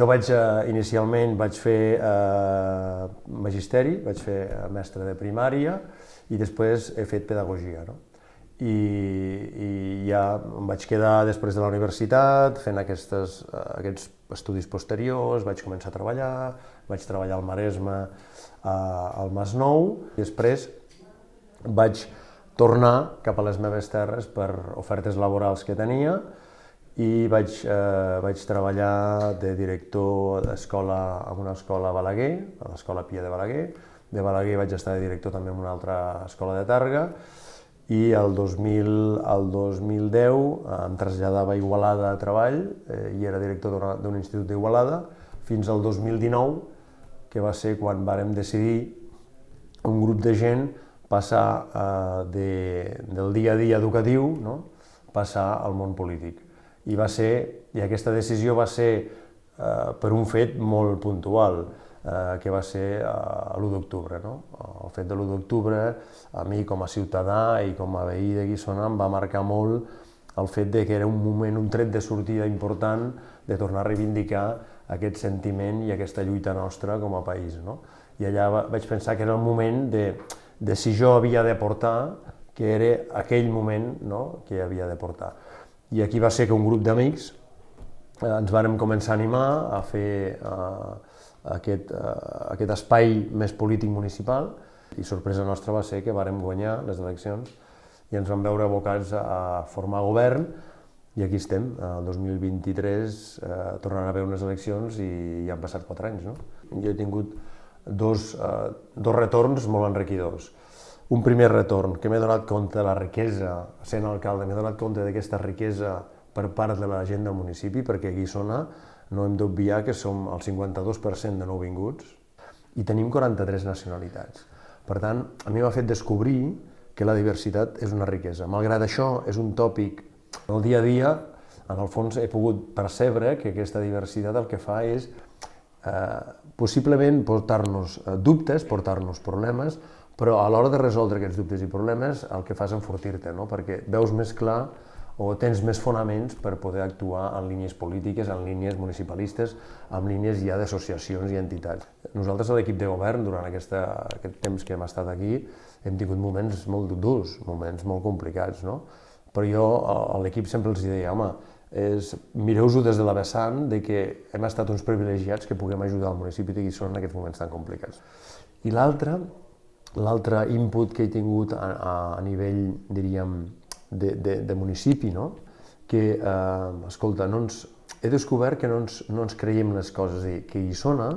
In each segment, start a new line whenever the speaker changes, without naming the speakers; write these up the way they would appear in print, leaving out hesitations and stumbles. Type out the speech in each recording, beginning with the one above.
Jo inicialment vaig fer magisteri, vaig fer mestre de primària i després he fet pedagogia. No? I ja em vaig quedar després de la universitat fent aquests estudis posteriors, vaig començar a treballar, vaig treballar al Maresme, al Masnou, i després vaig tornar cap a les meves terres per ofertes laborals que tenia i vaig treballar de director d'escola en una escola a Balaguer, a l'Escola Pia de Balaguer. De Balaguer vaig estar de director també en una altra escola de Tàrrega i el 2010 em traslladava a Igualada a treball i era director d'un institut d'Igualada fins al 2019, que va ser quan vàrem decidir un grup de gent passar del dia a dia educatiu, no? Passar al món polític. I aquesta decisió va ser per un fet molt puntual, que va ser l'1 d'octubre. No? El fet de l'1 d'octubre, a mi com a ciutadà i com a veí de Guissona, em va marcar molt el fet que era un moment, un tret de sortida important de tornar a reivindicar aquest sentiment i aquesta lluita nostra com a país. No? I allà vaig pensar que era el moment de si jo havia de portar, que era aquell moment, no? Que havia de portar. I aquí va ser que un grup d'amics ens vàrem començar a animar a fer aquest espai més polític municipal i sorpresa nostra va ser que vàrem guanyar les eleccions i ens vam veure abocats a formar govern i aquí estem, el 2023 tornant a haver unes eleccions i ja han passat 4 anys. No? Jo he tingut dos retorns molt enriquidors. Un primer retorn, que m'he donat compte de la riquesa, sent alcalde, m'he donat compte d'aquesta riquesa per part de la gent del municipi, perquè a Guissona no hem d'obviar que som el 52% de nouvinguts i tenim 43 nacionalitats. Per tant, a mi m'ha fet descobrir que la diversitat és una riquesa. Malgrat això, és un tòpic del dia a dia, en el fons he pogut percebre que aquesta diversitat el que fa és possiblement portar-nos dubtes, portar-nos problemes, però a l'hora de resoldre aquests dubtes i problemes el que fa és enfortir-te, no? Perquè veus més clar o tens més fonaments per poder actuar en línies polítiques, en línies municipalistes, en línies ja d'associacions i entitats. Nosaltres a l'equip de govern, durant aquest temps que hem estat aquí, hem tingut moments molt durs, moments molt complicats, no? Però jo a l'equip sempre els deia, home, mireu-ho des de la vessant de que hem estat uns privilegiats que puguem ajudar el municipi de Guissona en aquests moments tan complicats. I l'altre input que he tingut a nivell, diríem, de municipi, no? Que, escolta, he descobert que no ens creiem les coses, que a Guissona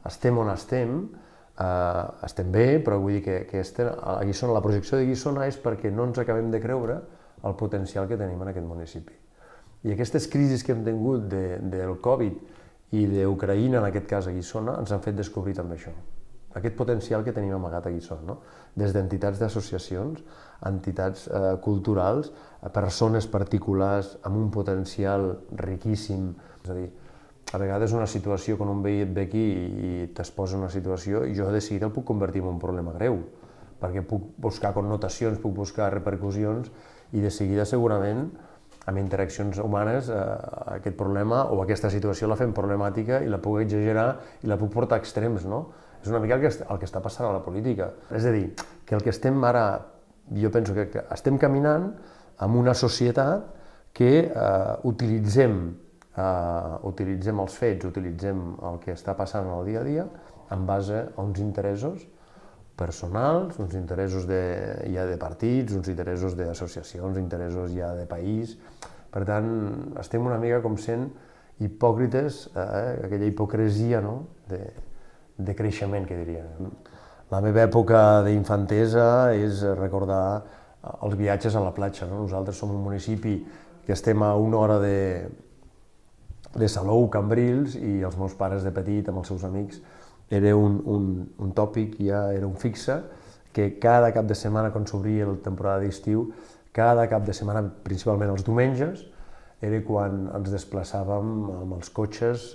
estem on estem bé, però vull dir que a Guissona, la projecció de Guissona és perquè no ens acabem de creure el potencial que tenim en aquest municipi. I aquestes crisis que hem tingut del Covid i d'Ucraïna, en aquest cas a Guissona, ens han fet descobrir també això. Aquest potencial que tenim amagat a Guissona, no? Des d'entitats d'associacions, entitats culturals, persones particulars amb un potencial riquíssim. És a dir, a vegades una situació, quan un veí et ve aquí i t'exposa una situació, i jo de seguida el puc convertir en un problema greu, perquè puc buscar connotacions, puc buscar repercussions, i de seguida segurament amb interaccions humanes aquest problema o aquesta situació la fem problemàtica i la puc exagerar i la puc portar a extrems, no? És una mica el que està passant a la política. És a dir, que el que estem ara, jo penso que estem caminant amb una societat que utilitzem els fets, utilitzem el que està passant en el dia a dia en base a uns interessos personals, uns interessos ja de partits, uns interessos d'associacions, interessos ja de país. Per tant, estem una mica com sent hipòcrites, aquella hipocresia, no? De creixement, que diria. La meva època d'infantesa és recordar els viatges a la platja. No? Nosaltres som un municipi que estem a 1 hora de Salou, Cambrils, i els meus pares de petit, amb els seus amics, era un tòpic, ja era un fixe, que cada cap de setmana, quan s'obria la temporada d'estiu, cada cap de setmana, principalment els diumenges, era quan ens desplaçàvem amb els cotxes,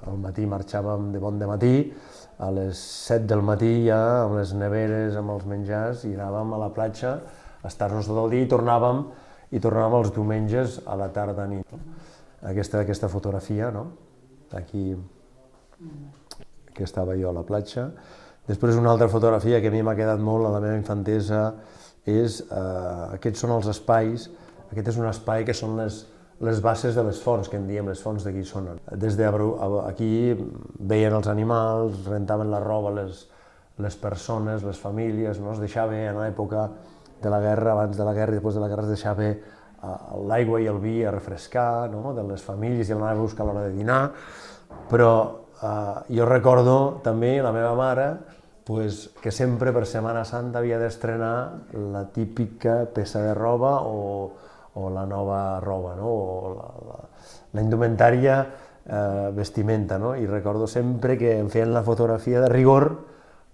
al matí marxàvem de bon dematí, a les 7 del matí ja, amb les neveres, amb els menjars, i anàvem a la platja a estar-nos tot el dia i tornàvem els diumenges a la tarda nit. Aquesta fotografia, no? Aquí que estava jo a la platja. Després una altra fotografia que a mi m'ha quedat molt a la meva infantesa és, aquests són els espais, aquest és un espai que són les basses de les fonts, que en diem les fonts de Guissona. Des d'aquí veien els animals, rentaven la roba les persones, les famílies, no? Es deixava en l'època de la guerra, abans de la guerra i després de la guerra es deixava l'aigua i el vi a refrescar, no? De les famílies i l'anava a buscar a l'hora de dinar, però jo recordo també la meva mare que sempre per Setmana Santa havia d'estrenar la típica peça de roba o la nova roba, no? O la indumentària vestimenta, no? I recordo sempre que em feien la fotografia de rigor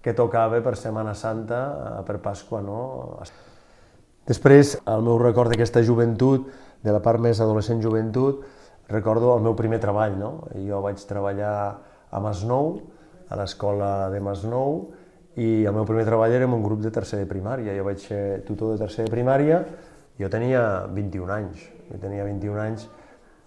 que tocava per Setmana Santa, per Pasqua, no? Després, el meu record d'aquesta joventut, de la part més adolescent joventut, recordo el meu primer treball, no? Jo vaig treballar a Masnou, a l'escola de Masnou, i el meu primer treball era en un grup de tercer de primària. Jo vaig ser tutor de tercer de primària, jo tenia 21 anys,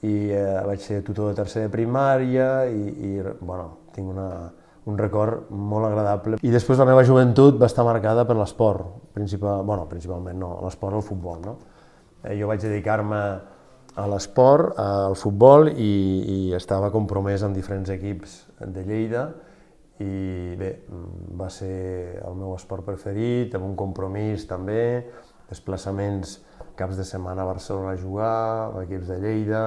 i vaig ser tutor de tercer de primària i bueno, tinc un record molt agradable. I després la meva joventut va estar marcada per l'esport, principalment no, l'esport, el futbol, no? Jo vaig dedicar-me a l'esport, al futbol, i estava compromès amb diferents equips de Lleida, i bé, va ser el meu esport preferit, amb un compromís també, desplaçaments caps de setmana a Barcelona a jugar, a equips de Lleida.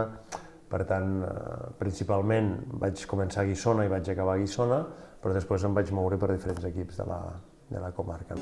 Per tant, principalment vaig començar a Guissona i vaig acabar a Guissona, però després em vaig moure per diferents equips de la comarca.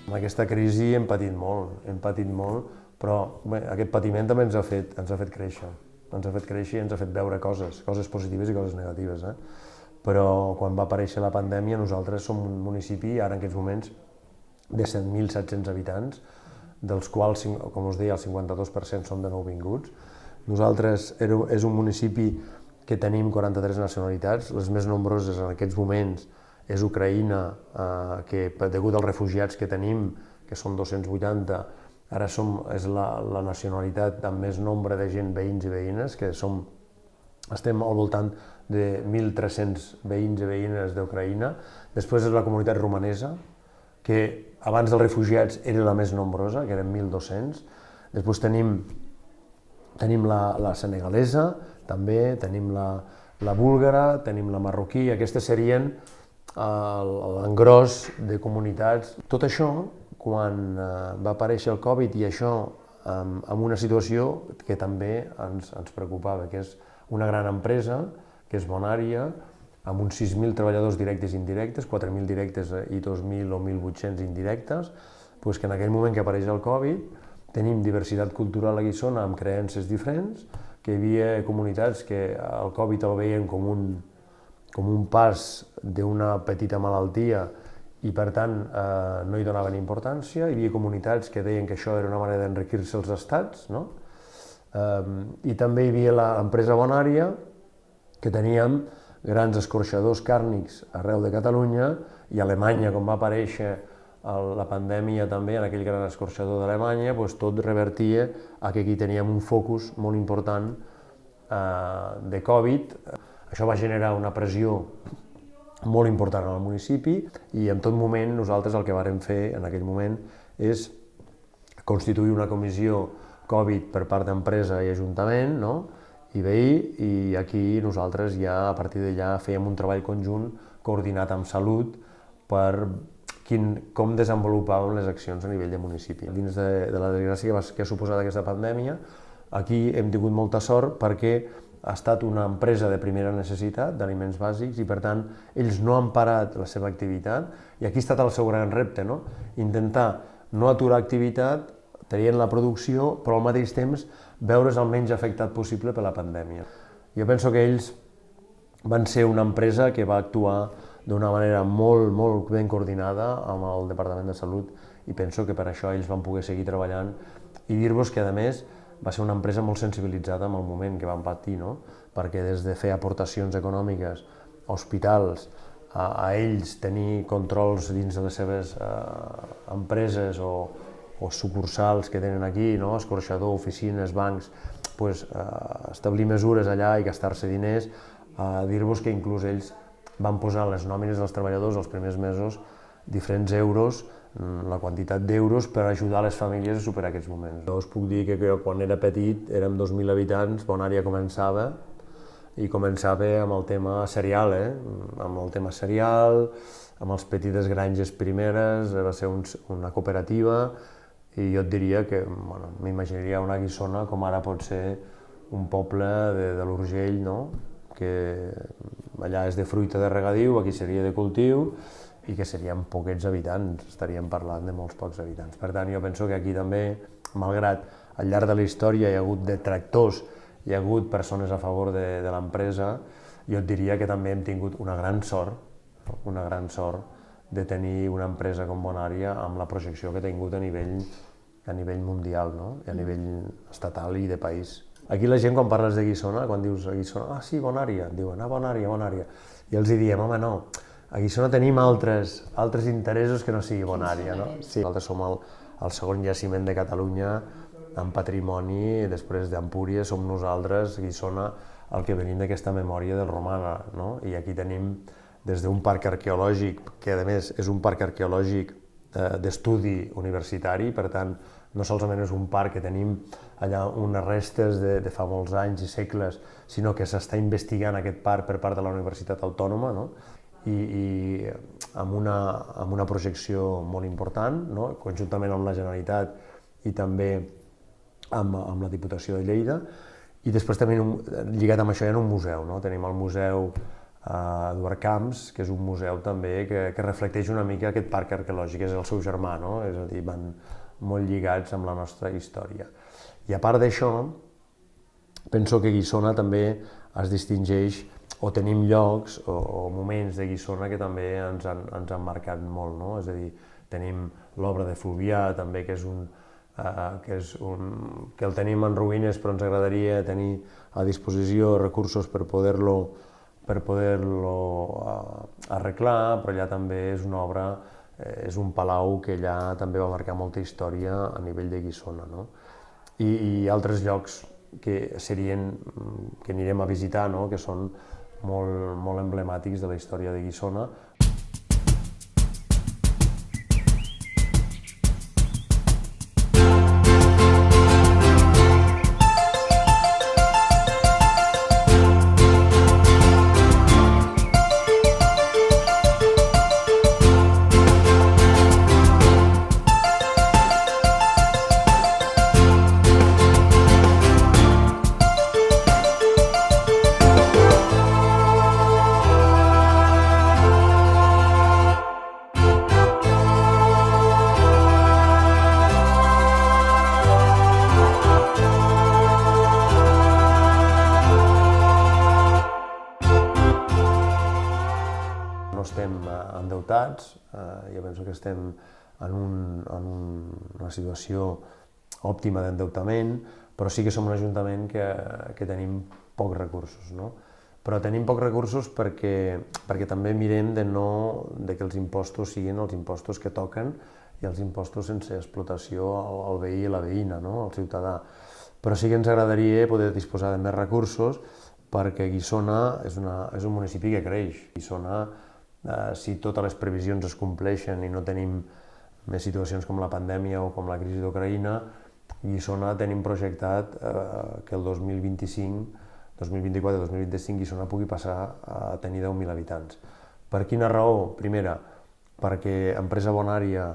Amb aquesta crisi hem patit molt, però bé, aquest patiment també ens ha fet créixer, i ens ha fet veure coses positives i coses negatives. Però quan va aparèixer la pandèmia, nosaltres som un municipi, ara en aquests moments, de 7.700 habitants, dels quals, com us deia, el 52% són de nouvinguts. Nosaltres és un municipi que tenim 43 nacionalitats, les més nombroses en aquests moments és Ucraïna, que degut als refugiats que tenim, que són 280, ara és la nacionalitat amb més nombre de gent, veïns i veïnes, que estem al voltant de 1.300 veïns i veïnes d'Ucraïna. Després és la comunitat romanesa, que abans dels refugiats era la més nombrosa, que eren 1.200. Després tenim la senegalesa, també, tenim la búlgara, tenim la marroquí, aquestes serien l'engròs de comunitats. Tot això, quan va aparèixer el Covid, i això amb una situació que també ens preocupava, que és una gran empresa, que és Bonària, amb uns 6.000 treballadors directes i indirectes, 4.000 directes i 2.000 o 1.800 indirectes, que en aquell moment que apareix el Covid tenim diversitat cultural a Guissona amb creences diferents, que hi havia comunitats que el Covid el veien com un pas d'una petita malaltia i per tant no hi donaven importància. Hi havia comunitats que deien que això era una manera d'enriquir-se els estats, no? I també hi havia l'empresa Bonària, que teníem grans escorxadors càrnics arreu de Catalunya, i a Alemanya, quan va aparèixer la pandèmia també, en aquell gran escorxador d'Alemanya, tot revertia a que aquí teníem un focus molt important de Covid. Això va generar una pressió molt important al municipi i en tot moment nosaltres el que vàrem fer en aquell moment és constituir una comissió Covid per part d'empresa i ajuntament, no? I veí, i aquí nosaltres ja a partir d'allà fèiem un treball conjunt coordinat amb Salut per com desenvolupàvem les accions a nivell de municipi. Dins de la desgràcia que ha suposat aquesta pandèmia, aquí hem tingut molta sort perquè ha estat una empresa de primera necessitat, d'aliments bàsics, i per tant ells no han parat la seva activitat, i aquí ha estat el seu gran repte, no? Intentar no aturar activitat, traient la producció, però al mateix temps veure's el menys afectat possible per la pandèmia. Jo penso que ells van ser una empresa que va actuar d'una manera molt ben coordinada amb el Departament de Salut, i penso que per això ells van poder seguir treballant, i dir-vos que, a més, va ser una empresa molt sensibilitzada amb el moment que van patir, no? Perquè des de fer aportacions econòmiques a hospitals, a ells tenir controls dins de les seves empreses o sucursals que tenen aquí, no? Escorxador, oficines, bancs, establir mesures allà i gastar-se diners, dir-vos que inclús ells van posar les nòmines dels treballadors els primers mesos diferents euros, la quantitat d'euros per ajudar les famílies a superar aquests moments. Jo us puc dir que quan era petit, érem 2.000 habitants, Bonària començava, i començava amb el tema cereal, amb el tema cereal, amb les petites granges primeres, va ser una cooperativa, i jo et diria que m'imaginaria una Guissona com ara pot ser un poble de l'Urgell, no? Que allà és de fruita de regadiu, aquí seria de cultiu, i que serien poquets habitants, estaríem parlant de molts pocs habitants. Per tant, jo penso que aquí també, malgrat al llarg de la història hi ha hagut detractors, hi ha hagut persones a favor de l'empresa, jo et diria que també hem tingut una gran sort de tenir una empresa com Bonària amb la projecció que ha tingut a nivell mundial, no? I a nivell estatal i de país. Aquí la gent, quan parles de Guissona, quan dius a Guissona, sí, Bonària, diuen, Bonària, i els diem, home, no, a Guissona tenim altres interessos que no sigui Bonària, no? Sí, nosaltres som el segon jaciment de Catalunya en patrimoni, després d'Empúries som nosaltres, Guissona, el que venim d'aquesta memòria del romana, no? I aquí tenim des d'un parc arqueològic, que a més és un parc arqueològic d'estudi universitari, per tant, no solament és un parc que tenim allà unes restes de fa molts anys i segles, sinó que s'està investigant aquest parc per part de la Universitat Autònoma, no? I amb una projecció molt important, no? Conjuntament amb la Generalitat i també amb la Diputació de Lleida, i després també lligat amb això hi ha un museu, no? Tenim el Museu Eduard Camps, que és un museu també que reflecteix una mica aquest parc arqueològic, és el seu germà, no? És a dir, van molt lligats amb la nostra història. I a part d'això, penso que Guissona també es distingeix, o tenim llocs o moments de Guissona que també ens han marcat molt, no? És a dir, tenim l'obra de Fluvià, també, que el tenim en ruïnes, però ens agradaria tenir a disposició recursos per poder-lo arreglar, però allà també és una obra, és un palau que allà també va marcar molta història a nivell de Guissona, no? I altres llocs que anirem a visitar, no? Que són molt emblemàtics de la història de Guissona. Estem endeutats, jo penso que estem en una situació òptima d'endeutament, però sí que som un ajuntament que tenim pocs recursos, no? Però tenim pocs recursos perquè també mirem de que els impostos siguin els impostos que toquen i els impostos sense explotació al veí i la veïna, no? Al ciutadà. Però sí que ens agradaria poder disposar de més recursos perquè Guissona és un municipi que creix. Guissona, si totes les previsions es compleixen i no tenim més situacions com la pandèmia o com la crisi d'Ucraïna, Guissona tenim projectat que el 2024-2025 Guissona pugui passar a tenir 10.000 habitants. Per quina raó? Primera, perquè Empresa Bonària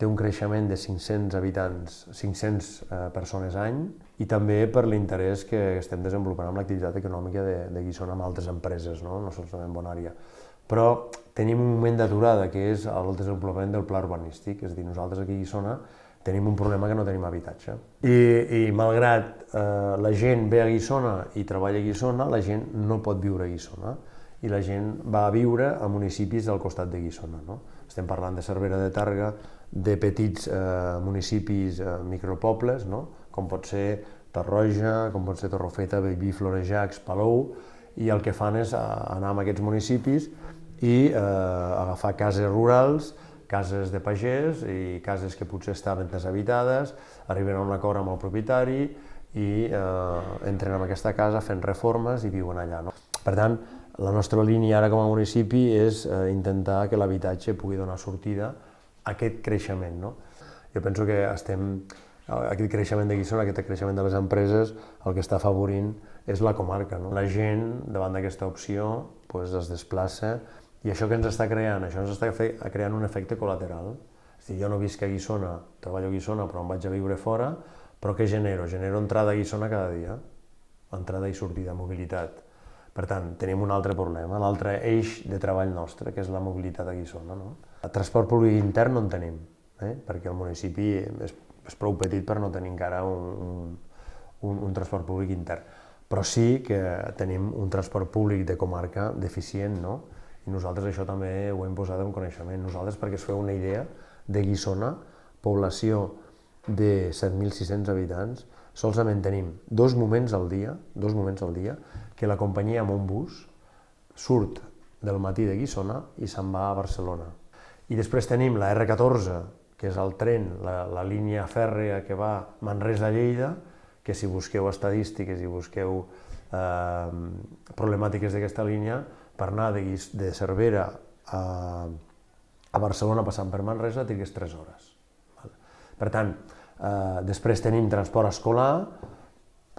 té un creixement de 500 habitants, 500 persones any, i també per l'interès que estem desenvolupant amb l'activitat econòmica de Guissona amb altres empreses, no solament Bonària. Però tenim un moment d'aturada, que és el desenvolupament del pla urbanístic, és a dir, nosaltres aquí a Guissona tenim un problema que no tenim habitatge. I malgrat la gent ve a Guissona i treballa a Guissona, la gent no pot viure a Guissona, i la gent va a viure a municipis al costat de Guissona. No? Estem parlant de Cervera de Tàrrega, de petits municipis, micropobles, no? Com pot ser Tarroja, com pot ser Torrefeta, Bellví, Florejacs, Palou, i el que fan és anar a aquests municipis i agafar cases rurals, cases de pagès i cases que potser estaven deshabitades, arriben a un acord amb el propietari i entren en aquesta casa fent reformes i viuen allà. No? Per tant, la nostra línia ara com a municipi és intentar que l'habitatge pugui donar sortida a aquest creixement. No? Jo penso que aquest creixement de Guissona, aquest creixement de les empreses, el que està afavorint és la comarca. No? La gent, davant d'aquesta opció, es desplaça, i això que ens està creant? Això ens està creant un efecte col·lateral. És a dir, jo no visc a Guissona, treballo a Guissona, però em vaig a viure fora, però què genero? Genero entrada a Guissona cada dia, entrada i sortida, mobilitat. Per tant, tenim un altre problema, l'altre eix de treball nostre, que és la mobilitat a Guissona. No? El transport públic intern no en tenim, perquè el municipi és prou petit per no tenir encara un transport públic intern. Però sí que tenim un transport públic de comarca deficient, no? I nosaltres això també ho hem posat en coneixement. Nosaltres, perquè es feu una idea, de Guissona, població de 7.600 habitants, solament tenim dos moments al dia, que la companyia amb un bus surt del matí de Guissona i se'n va a Barcelona. I després tenim la R14, que és el tren, la línia fèrrea que va Manresa-Lleida, que si busqueu estadístiques i busqueu problemàtiques d'aquesta línia, per anar de Cervera a Barcelona passant per Manresa trigues 3 hores. Per tant, després tenim transport escolar,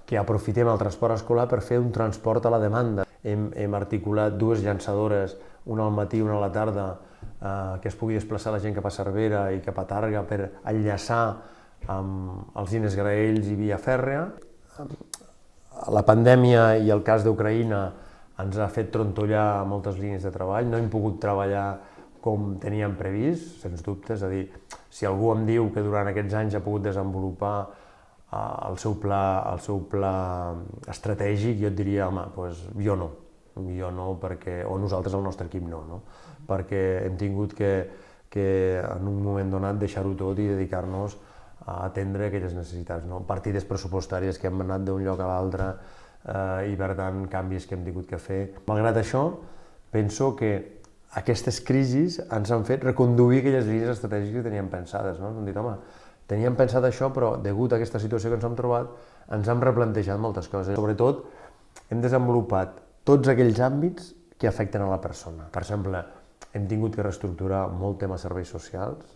que aprofitem el transport escolar per fer un transport a la demanda. Hem articulat 2 llançadores, una al matí i una a la tarda, que es pugui desplaçar la gent cap a Cervera i cap a Tàrrega per enllaçar amb els Ines Graells i Via Fèrrea. La pandèmia i el cas d'Ucraïna ens ha fet trontollar moltes línies de treball, no hem pogut treballar com teníem previst, sens dubte, és a dir, si algú em diu que durant aquests anys ha pogut desenvolupar el seu pla estratègic, jo et diria, home, doncs jo no, o nosaltres, el nostre equip no, perquè hem tingut que en un moment donat deixar-ho tot i dedicar-nos a atendre aquelles necessitats, partides pressupostàries que hem anat d'un lloc a l'altre, i per tant canvis que hem tingut que fer. Malgrat això, penso que aquestes crisis ens han fet reconduir aquelles línies estratègiques que teníem pensades. Ens hem dit, home, teníem pensat això, però degut a aquesta situació que ens hem trobat, ens hem replantejat moltes coses. Sobretot, hem desenvolupat tots aquells àmbits que afecten a la persona. Per exemple, hem tingut que reestructurar molt temes serveis socials,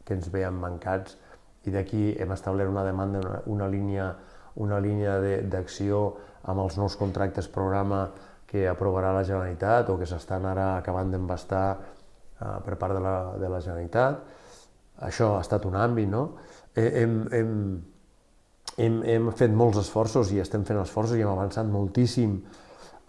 que ens veien mancats, i d'aquí hem establert una demanda, una línia d'acció amb els nous contractes programa que aprovarà la Generalitat o que s'estan ara acabant d'embastar per part de la Generalitat. Això ha estat un àmbit, no? Hem fet molts esforços i estem fent esforços i hem avançat moltíssim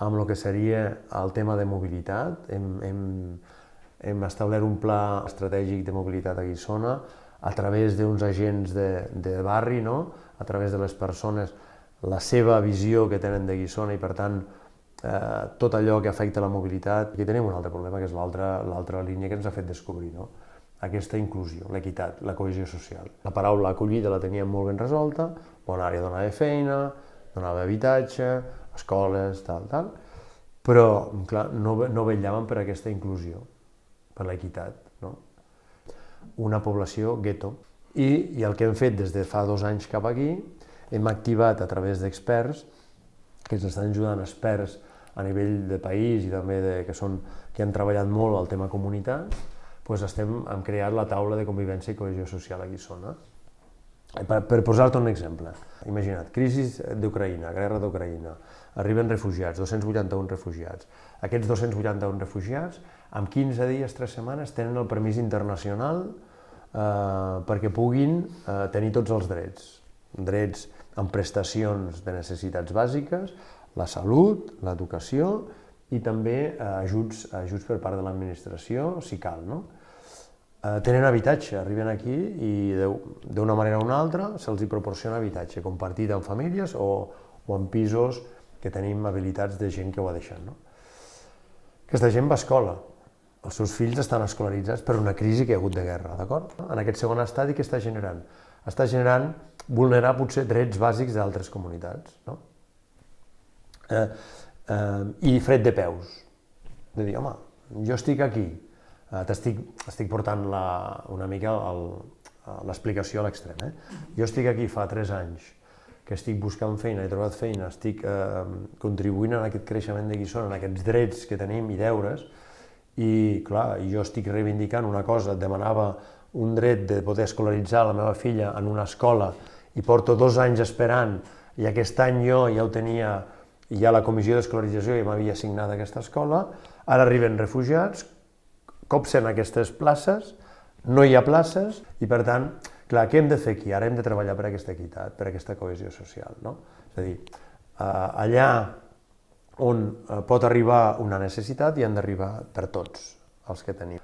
amb el que seria el tema de mobilitat. Hem establert un pla estratègic de mobilitat a Guissona a través d'uns agents de barri, a través de les persones, la seva visió que tenen de Guissona i, per tant, tot allò que afecta la mobilitat. Aquí tenim un altre problema, que és l'altra línia que ens ha fet descobrir, aquesta inclusió, l'equitat, la cohesió social. La paraula acollida la teníem molt ben resolta, Bonària donava feina, donava habitatge, escoles, tal, però, clar, no vetllàvem per aquesta inclusió, per l'equitat, una població gueto. I el que hem fet des de fa 2 anys cap aquí, hem activat a través d'experts, que ens estan ajudant experts a nivell de país i també que han treballat molt el tema comunitat, hem creat la taula de convivència i cohesió social a Guissona. Per posar-te un exemple, imagina't, crisi d'Ucraïna, guerra d'Ucraïna, arriben refugiats, 281 refugiats. Aquests 281 refugiats en 15 dies, 3 setmanes, tenen el permís internacional perquè puguin tenir tots els drets. Drets en prestacions de necessitats bàsiques, la salut, l'educació i també ajuts per part de l'administració, si cal, no? Tenen habitatge, arriben aquí i d'una manera o una altra se'ls proporciona habitatge, compartit amb famílies o en pisos que tenim habilitats de gent que ho ha deixat, no? Aquesta gent va a escola, els seus fills estan escolaritzats per una crisi que hi ha hagut de guerra, d'acord? En aquest segon estadi, què està generant? Està generant vulnerar potser drets bàsics d'altres comunitats, no? I fred de peus, de dir, home, jo estic aquí, t'estic portant una mica l'explicació a l'extrem, jo estic aquí fa 3 anys, que estic buscant feina, he trobat feina, estic contribuint en aquest creixement de qui són, en aquests drets que tenim i deures, i clar, jo estic reivindicant una cosa, et demanava un dret de poder escolaritzar la meva filla en una escola i porto 2 anys esperant i aquest any jo ja ho tenia, ja la comissió d'escolarització ja m'havia assignat aquesta escola, ara arriben refugiats, copsen aquestes places, no hi ha places i per tant, clar, què hem de fer aquí? Ara hem de treballar per aquesta equitat, per aquesta cohesió social, no? És a dir, allà on pot arribar una necessitat hi han d'arribar per tots els que tenim.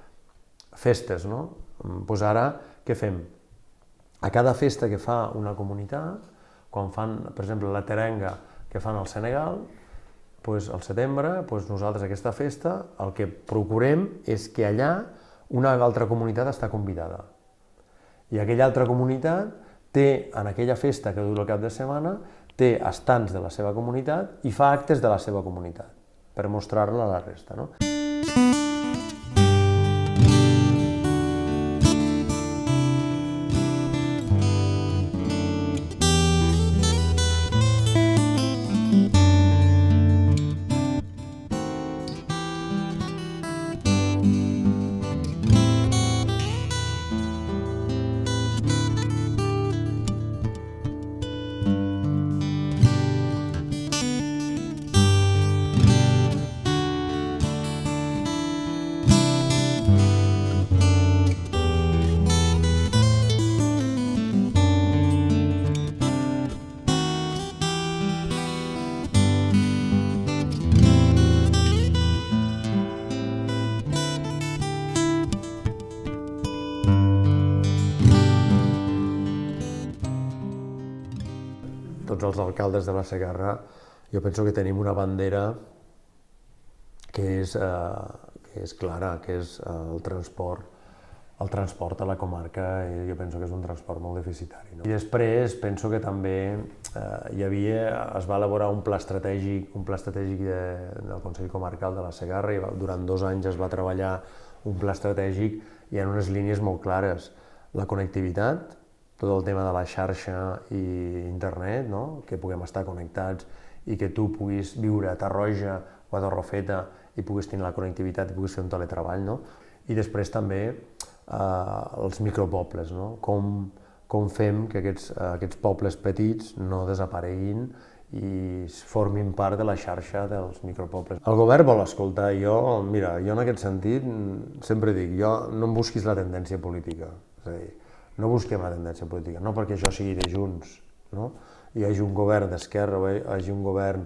Festes, no? Doncs ara, què fem? A cada festa que fa una comunitat, quan fan, per exemple, la terenga que fan al Senegal, doncs al setembre, doncs nosaltres aquesta festa el que procurem és que allà una altra comunitat està convidada. I aquella altra comunitat té, en aquella festa que dura el cap de setmana, té estants de la seva comunitat i fa actes de la seva comunitat, per mostrar-la a la resta, no? Tots els alcaldes de la Segarra, jo penso que tenim una bandera que és clara, que és el transport a la comarca, jo penso que és un transport molt deficitari. I després penso que també es va elaborar un pla estratègic del Consell Comarcal de la Segarra i durant 2 anys es va treballar un pla estratègic i en unes línies molt clares. La connectivitat, tot el tema de la xarxa i internet, que puguem estar connectats i que tu puguis viure a Tarroja o a Torrefeta i puguis tenir la connectivitat i puguis fer un teletreball. I després també els micropobles, com fem que aquests pobles petits no desapareguin i formin part de la xarxa dels micropobles. El govern vol escoltar, jo en aquest sentit sempre dic, no em busquis la tendència política, és a dir, no busquem la tendència política, no perquè això sigui de Junts, hi hagi un govern d'esquerra o hi hagi un govern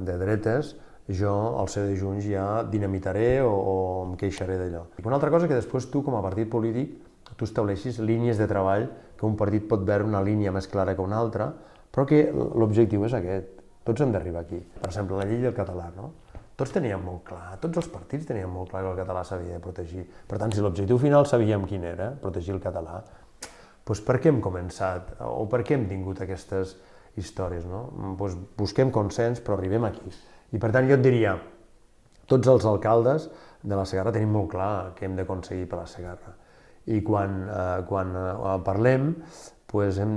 de dretes, jo al ser de Junts ja dinamitaré o em queixaré d'allò. Una altra cosa que després tu com a partit polític tu estableixis línies de treball que un partit pot veure una línia més clara que una altra, però que l'objectiu és aquest, tots hem d'arribar aquí. Per exemple, la llei del català, tots teníem molt clar, tots els partits tenien molt clar que el català s'havia de protegir. Per tant, si l'objectiu final sabíem quin era, protegir el català, doncs per què hem començat o per què hem tingut aquestes històries? Busquem consens, però arribem aquí. I per tant, jo et diria, tots els alcaldes de la Segarra tenim molt clar què hem d'aconseguir per la Segarra. I quan parlem,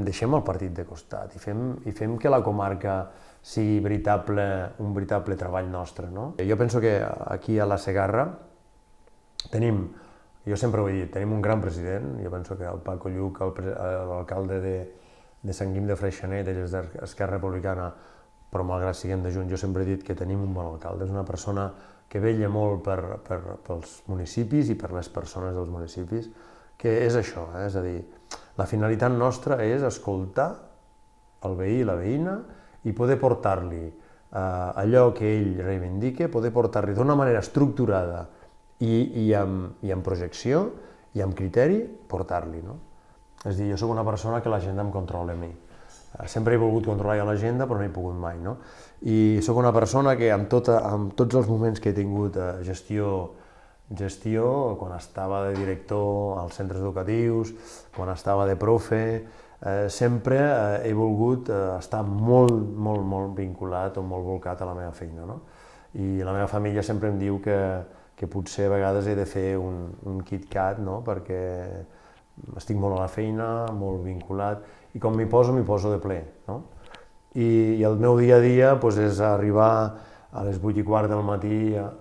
deixem el partit de costat i fem que la comarca sigui un veritable treball nostre. Jo penso que aquí a la Segarra tenim, jo sempre ho he dit, tenim un gran president, jo penso que el Paco Lluc, l'alcalde de Sant Guim de Freixenet, ell és d'Esquerra Republicana, però malgrat siguem de Junts, jo sempre he dit que tenim un bon alcalde, és una persona que vetlla molt pels municipis i per les persones dels municipis, que és això, és a dir, la finalitat nostra és escoltar el veí i la veïna i poder portar-li allò que ell reivindica, poder portar-li d'una manera estructurada i amb projecció i amb criteri, portar-li, no? És a dir, jo soc una persona que l'agenda em controla a mi. Sempre he volgut controlar l'agenda, però no he pogut mai, no? I sóc una persona que amb tots els moments que he tingut gestió, quan estava de director als centres educatius, quan estava de profe, sempre he volgut estar molt vinculat o molt volcat a la meva feina, no? I la meva família sempre em diu que potser a vegades he de fer un KitKat, no? Perquè estic molt a la feina, molt vinculat, i com m'hi poso de ple, no? I el meu dia a dia és arribar a les 8:15 del matí a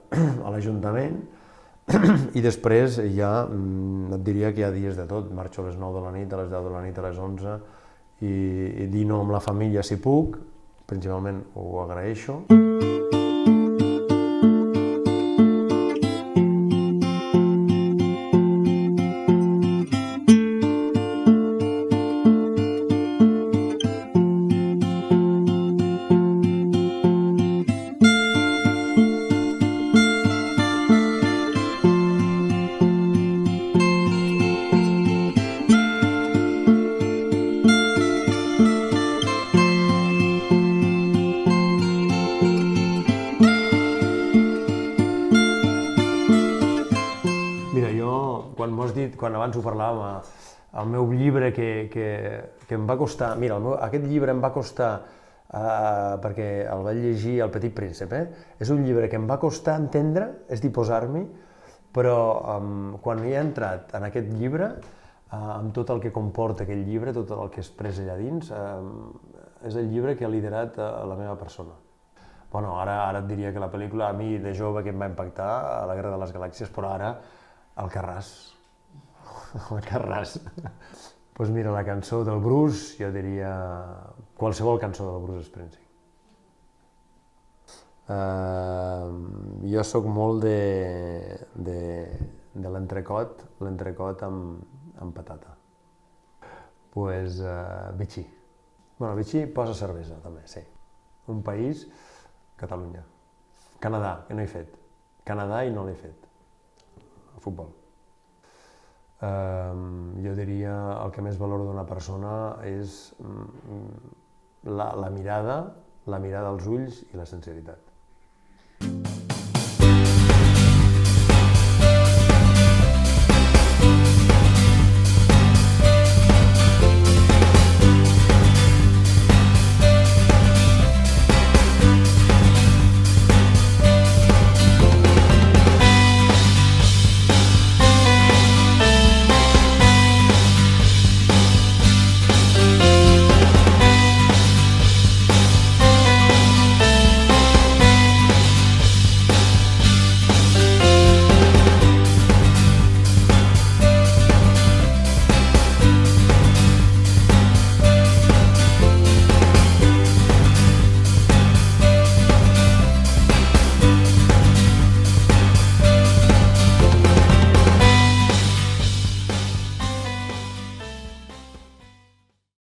l'Ajuntament i després ja et diria que hi ha dies de tot, marxo a les 9 de la nit, a les 10 de la nit, a les 11 i dino amb la família si puc, principalment ho agraeixo. Mira, jo, quan abans ho parlàvem, el meu llibre que em va costar... Mira, aquest llibre em va costar, perquè el vaig llegir El Petit Príncipe, és un llibre que em va costar entendre, és dir, posar-m'hi, però quan hi he entrat en aquest llibre, amb tot el que comporta aquell llibre, tot el que és pres allà dins, és el llibre que ha liderat la meva persona. Bueno, ara et diria que la pel·lícula, a mi de jove, que em va impactar, La Guerra de les Galàxies, però ara Alcarràs. Alcarràs. Doncs mira, la cançó del Bruce, jo diria qualsevol cançó del Bruce Springsteen. Jo sóc molt de l'entrecot amb patata. Doncs Vichy. Bueno, Vichy posa cervesa, també, sí. Un país, Catalunya. Canadà, que no he fet. Canadà i no l'he fet. Futbol. Jo diria el que més valoro d'una persona és la mirada als ulls i la sinceritat.